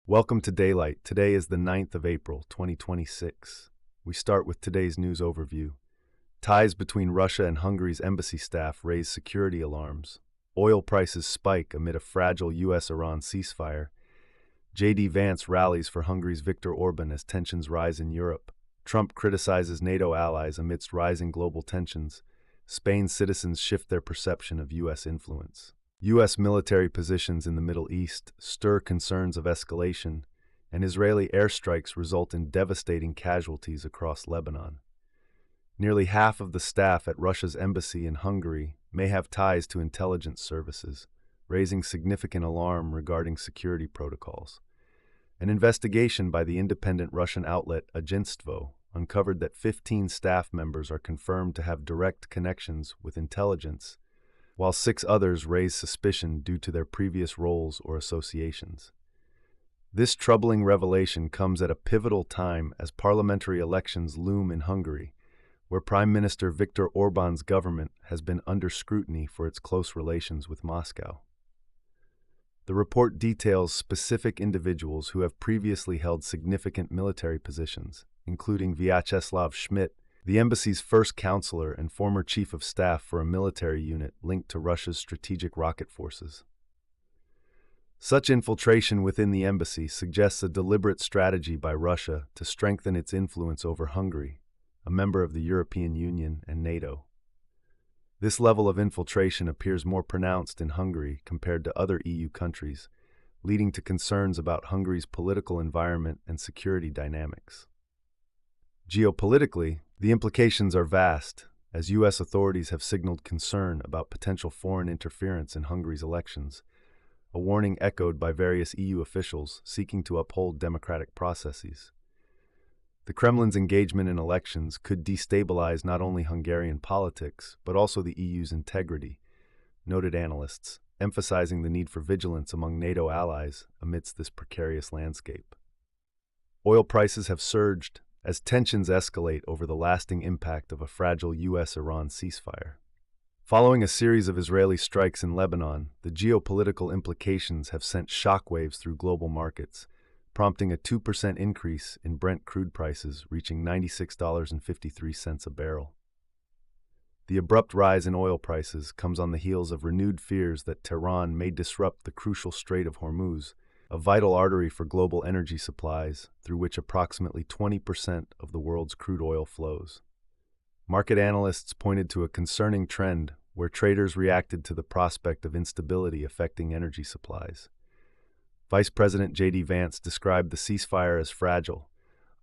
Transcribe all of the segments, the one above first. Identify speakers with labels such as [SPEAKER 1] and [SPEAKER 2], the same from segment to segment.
[SPEAKER 1] Welcome to Daylight. Today is the 9th of April, 2026. We start with today's news overview. Ties between Russia and Hungary's embassy staff raise security alarms. Oil prices spike amid a fragile U.S.-Iran ceasefire. J.D. Vance rallies for Hungary's Viktor Orban as tensions rise in Europe. Trump criticizes NATO allies amidst rising global tensions. Spain's citizens shift their perception of U.S. influence. U.S. military positions in the Middle East stir concerns of escalation, and Israeli airstrikes result in devastating casualties across Lebanon. Nearly half of the staff at Russia's embassy in Hungary may have ties to intelligence services, raising significant alarm regarding security protocols. An investigation by the independent Russian outlet Agentstvo uncovered that 15 staff members are confirmed to have direct connections with intelligence, while 6 others raise suspicion due to their previous roles or associations. This troubling revelation comes at a pivotal time as parliamentary elections loom in Hungary, where Prime Minister Viktor Orban's government has been under scrutiny for its close relations with Moscow. The report details specific individuals who have previously held significant military positions, including Vyacheslav Schmidt, the embassy's first counselor and former chief of staff for a military unit linked to Russia's strategic rocket forces. Such infiltration within the embassy suggests a deliberate strategy by Russia to strengthen its influence over Hungary, a member of the European Union and NATO. This level of infiltration appears more pronounced in Hungary compared to other EU countries, leading to concerns about Hungary's political environment and security dynamics. Geopolitically, the implications are vast, as U.S. authorities have signaled concern about potential foreign interference in Hungary's elections, a warning echoed by various EU officials seeking to uphold democratic processes. The Kremlin's engagement in elections could destabilize not only Hungarian politics, but also the EU's integrity, noted analysts, emphasizing the need for vigilance among NATO allies amidst this precarious landscape. Oil prices have surged as tensions escalate over the lasting impact of a fragile U.S.-Iran ceasefire. Following a series of Israeli strikes in Lebanon, the geopolitical implications have sent shockwaves through global markets, prompting a 2% increase in Brent crude prices, reaching $96.53 a barrel. The abrupt rise in oil prices comes on the heels of renewed fears that Tehran may disrupt the crucial Strait of Hormuz, a vital artery for global energy supplies through which approximately 20% of the world's crude oil flows. Market analysts pointed to a concerning trend where traders reacted to the prospect of instability affecting energy supplies. Vice President J.D. Vance described the ceasefire as fragile,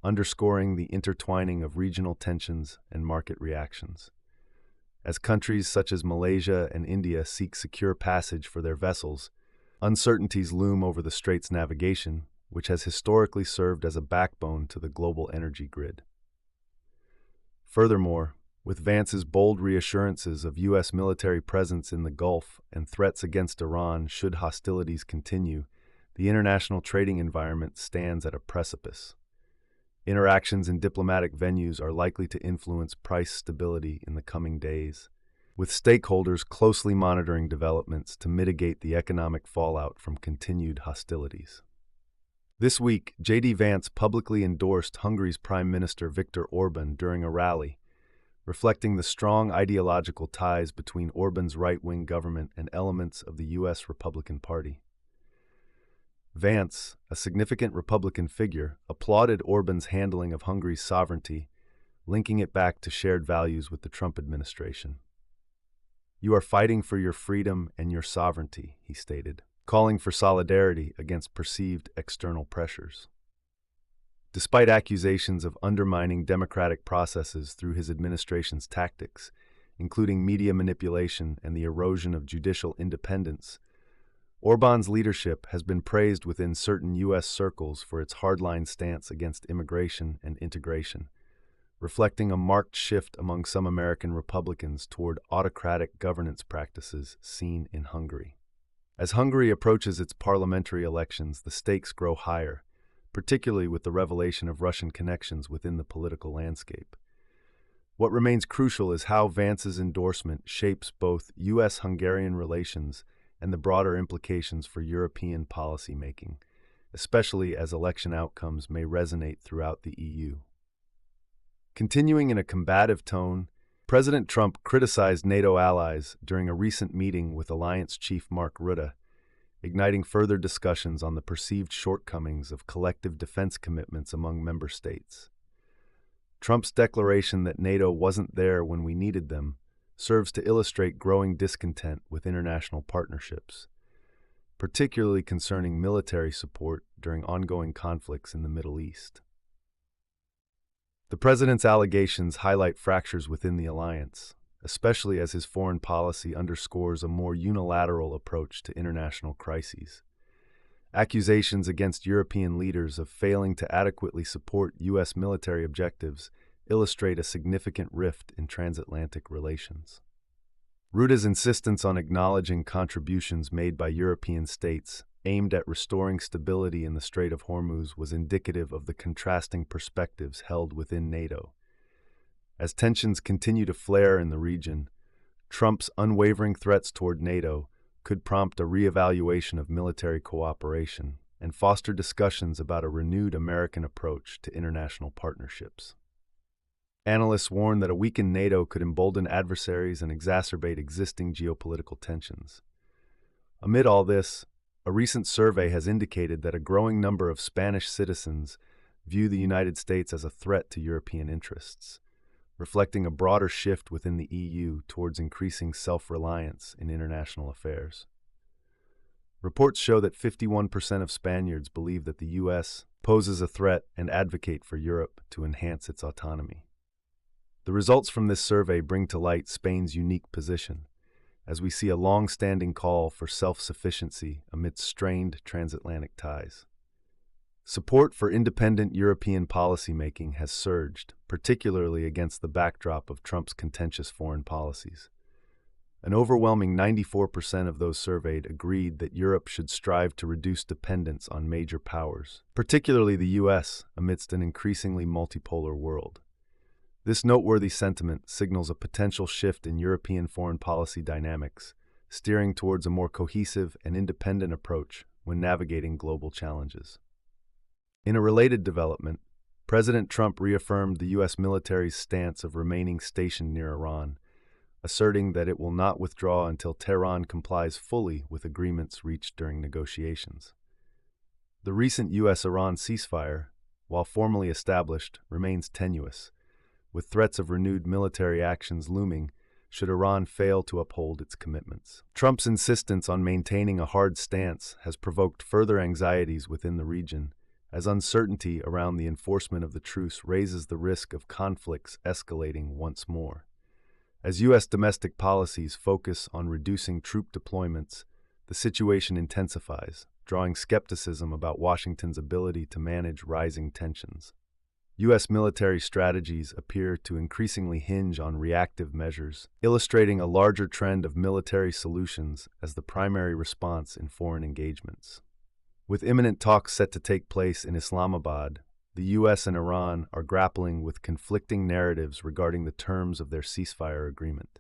[SPEAKER 1] underscoring the intertwining of regional tensions and market reactions. As countries such as Malaysia and India seek secure passage for their vessels, uncertainties loom over the strait's navigation, which has historically served as a backbone to the global energy grid. Furthermore, with Vance's bold reassurances of U.S. military presence in the Gulf and threats against Iran should hostilities continue, the international trading environment stands at a precipice. Interactions in diplomatic venues are likely to influence price stability in the coming days, with stakeholders closely monitoring developments to mitigate the economic fallout from continued hostilities. This week, J.D. Vance publicly endorsed Hungary's Prime Minister Viktor Orban during a rally, reflecting the strong ideological ties between Orban's right-wing government and elements of the U.S. Republican Party. Vance, a significant Republican figure, applauded Orban's handling of Hungary's sovereignty, linking it back to shared values with the Trump administration. "You are fighting for your freedom and your sovereignty," he stated, calling for solidarity against perceived external pressures. Despite accusations of undermining democratic processes through his administration's tactics, including media manipulation and the erosion of judicial independence, Orban's leadership has been praised within certain U.S. circles for its hardline stance against immigration and integration, reflecting a marked shift among some American Republicans toward autocratic governance practices seen in Hungary. As Hungary approaches its parliamentary elections, the stakes grow higher, particularly with the revelation of Russian connections within the political landscape. What remains crucial is how Vance's endorsement shapes both U.S.-Hungarian relations and the broader implications for European policymaking, especially as election outcomes may resonate throughout the EU. Continuing in a combative tone, President Trump criticized NATO allies during a recent meeting with Alliance Chief Mark Rutte, igniting further discussions on the perceived shortcomings of collective defense commitments among member states. Trump's declaration that NATO wasn't there when we needed them serves to illustrate growing discontent with international partnerships, particularly concerning military support during ongoing conflicts in the Middle East. The president's allegations highlight fractures within the alliance, especially as his foreign policy underscores a more unilateral approach to international crises. Accusations against European leaders of failing to adequately support U.S. military objectives illustrate a significant rift in transatlantic relations. Rutte's insistence on acknowledging contributions made by European states aimed at restoring stability in the Strait of Hormuz was indicative of the contrasting perspectives held within NATO. As tensions continue to flare in the region, Trump's unwavering threats toward NATO could prompt a reevaluation of military cooperation and foster discussions about a renewed American approach to international partnerships. Analysts warn that a weakened NATO could embolden adversaries and exacerbate existing geopolitical tensions. Amid all this, a recent survey has indicated that a growing number of Spanish citizens view the United States as a threat to European interests, reflecting a broader shift within the EU towards increasing self-reliance in international affairs. Reports show that 51% of Spaniards believe that the U.S. poses a threat and advocate for Europe to enhance its autonomy. The results from this survey bring to light Spain's unique position, as we see a long-standing call for self-sufficiency amidst strained transatlantic ties. Support for independent European policymaking has surged, particularly against the backdrop of Trump's contentious foreign policies. An overwhelming 94% of those surveyed agreed that Europe should strive to reduce dependence on major powers, particularly the U.S., amidst an increasingly multipolar world. This noteworthy sentiment signals a potential shift in European foreign policy dynamics, steering towards a more cohesive and independent approach when navigating global challenges. In a related development, President Trump reaffirmed the U.S. military's stance of remaining stationed near Iran, asserting that it will not withdraw until Tehran complies fully with agreements reached during negotiations. The recent U.S.-Iran ceasefire, while formally established, remains tenuous, with threats of renewed military actions looming should Iran fail to uphold its commitments. Trump's insistence on maintaining a hard stance has provoked further anxieties within the region, as uncertainty around the enforcement of the truce raises the risk of conflicts escalating once more. As U.S. domestic policies focus on reducing troop deployments, the situation intensifies, drawing skepticism about Washington's ability to manage rising tensions. U.S. military strategies appear to increasingly hinge on reactive measures, illustrating a larger trend of military solutions as the primary response in foreign engagements. With imminent talks set to take place in Islamabad, the U.S. and Iran are grappling with conflicting narratives regarding the terms of their ceasefire agreement.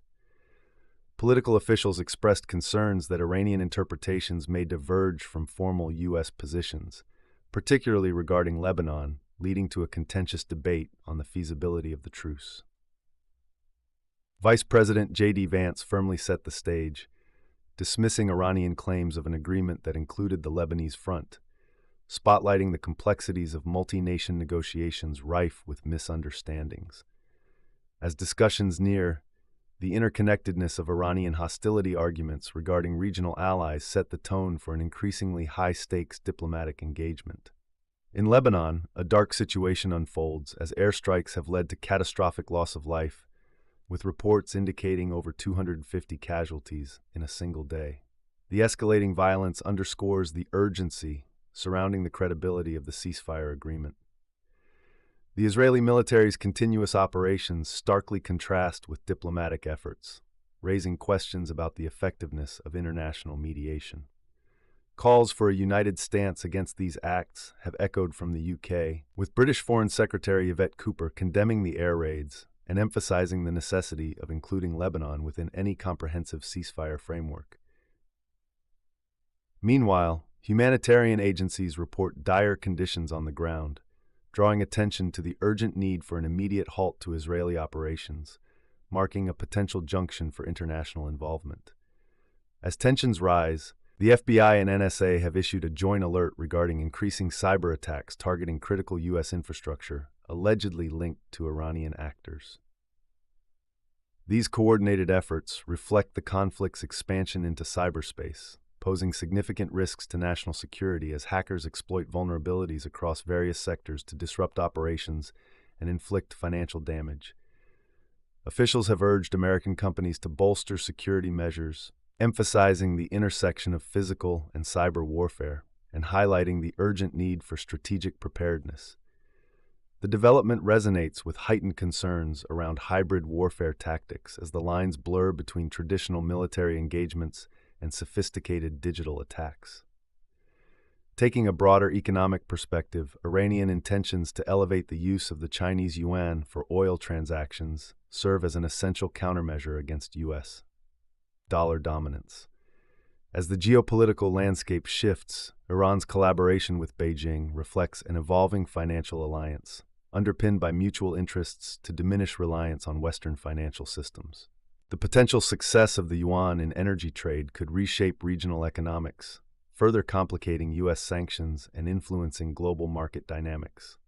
[SPEAKER 1] Political officials expressed concerns that Iranian interpretations may diverge from formal U.S. positions, particularly regarding Lebanon, leading to a contentious debate on the feasibility of the truce. Vice President J.D. Vance firmly set the stage, dismissing Iranian claims of an agreement that included the Lebanese front, spotlighting the complexities of multi-nation negotiations rife with misunderstandings. As discussions near, the interconnectedness of Iranian hostility arguments regarding regional allies set the tone for an increasingly high-stakes diplomatic engagement. In Lebanon, a dark situation unfolds as airstrikes have led to catastrophic loss of life, with reports indicating over 250 casualties in a single day. The escalating violence underscores the urgency surrounding the credibility of the ceasefire agreement. The Israeli military's continuous operations starkly contrast with diplomatic efforts, raising questions about the effectiveness of international mediation. Calls for a united stance against these acts have echoed from the UK, with British Foreign Secretary Yvette Cooper condemning the air raids and emphasizing the necessity of including Lebanon within any comprehensive ceasefire framework. Meanwhile, Humanitarian agencies report dire conditions on the ground, drawing attention to the urgent need for an immediate halt to Israeli operations, marking a potential junction for international involvement. As tensions rise, the FBI and NSA have issued a joint alert regarding increasing cyber attacks targeting critical U.S. infrastructure, allegedly linked to Iranian actors. These coordinated efforts reflect the conflict's expansion into cyberspace, posing significant risks to national security as hackers exploit vulnerabilities across various sectors to disrupt operations and inflict financial damage. Officials have urged American companies to bolster security measures, emphasizing the intersection of physical and cyber warfare and highlighting the urgent need for strategic preparedness. The development resonates with heightened concerns around hybrid warfare tactics as the lines blur between traditional military engagements and sophisticated digital attacks. Taking a broader economic perspective, Iranian intentions to elevate the use of the Chinese Yuan for oil transactions serve as an essential countermeasure against U.S. dollar dominance. As the geopolitical landscape shifts, Iran's collaboration with Beijing reflects an evolving financial alliance, underpinned by mutual interests to diminish reliance on Western financial systems. The potential success of the yuan in energy trade could reshape regional economics, further complicating U.S. sanctions and influencing global market dynamics.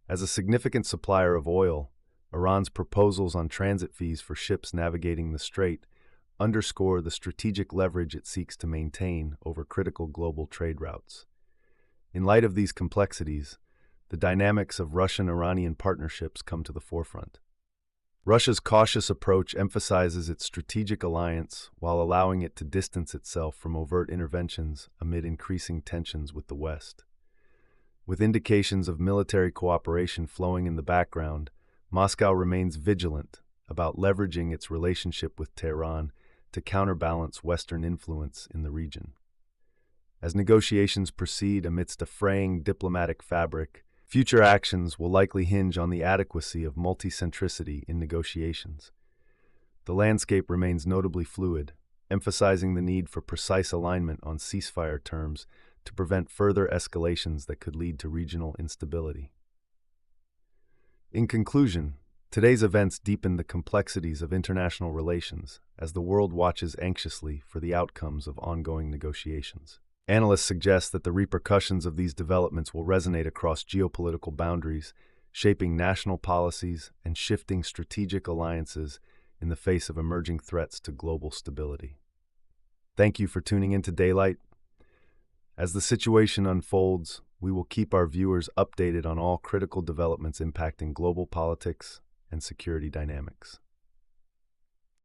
[SPEAKER 1] As a significant supplier of oil, Iran's proposals on transit fees for ships navigating the strait underscore the strategic leverage it seeks to maintain over critical global trade routes. In light of these complexities, the dynamics of Russian-Iranian partnerships come to the forefront. Russia's cautious approach emphasizes its strategic alliance while allowing it to distance itself from overt interventions amid increasing tensions with the West. With indications of military cooperation flowing in the background, Moscow remains vigilant about leveraging its relationship with Tehran to counterbalance Western influence in the region. As negotiations proceed amidst a fraying diplomatic fabric, future actions will likely hinge on the adequacy of multicentricity in negotiations. The landscape remains notably fluid, emphasizing the need for precise alignment on ceasefire terms to prevent further escalations that could lead to regional instability. In conclusion, today's events deepen the complexities of international relations as the world watches anxiously for the outcomes of ongoing negotiations. Analysts suggest that the repercussions of these developments will resonate across geopolitical boundaries, shaping national policies and shifting strategic alliances in the face of emerging threats to global stability. Thank you for tuning into Daylight. As the situation unfolds, we will keep our viewers updated on all critical developments impacting global politics and security dynamics.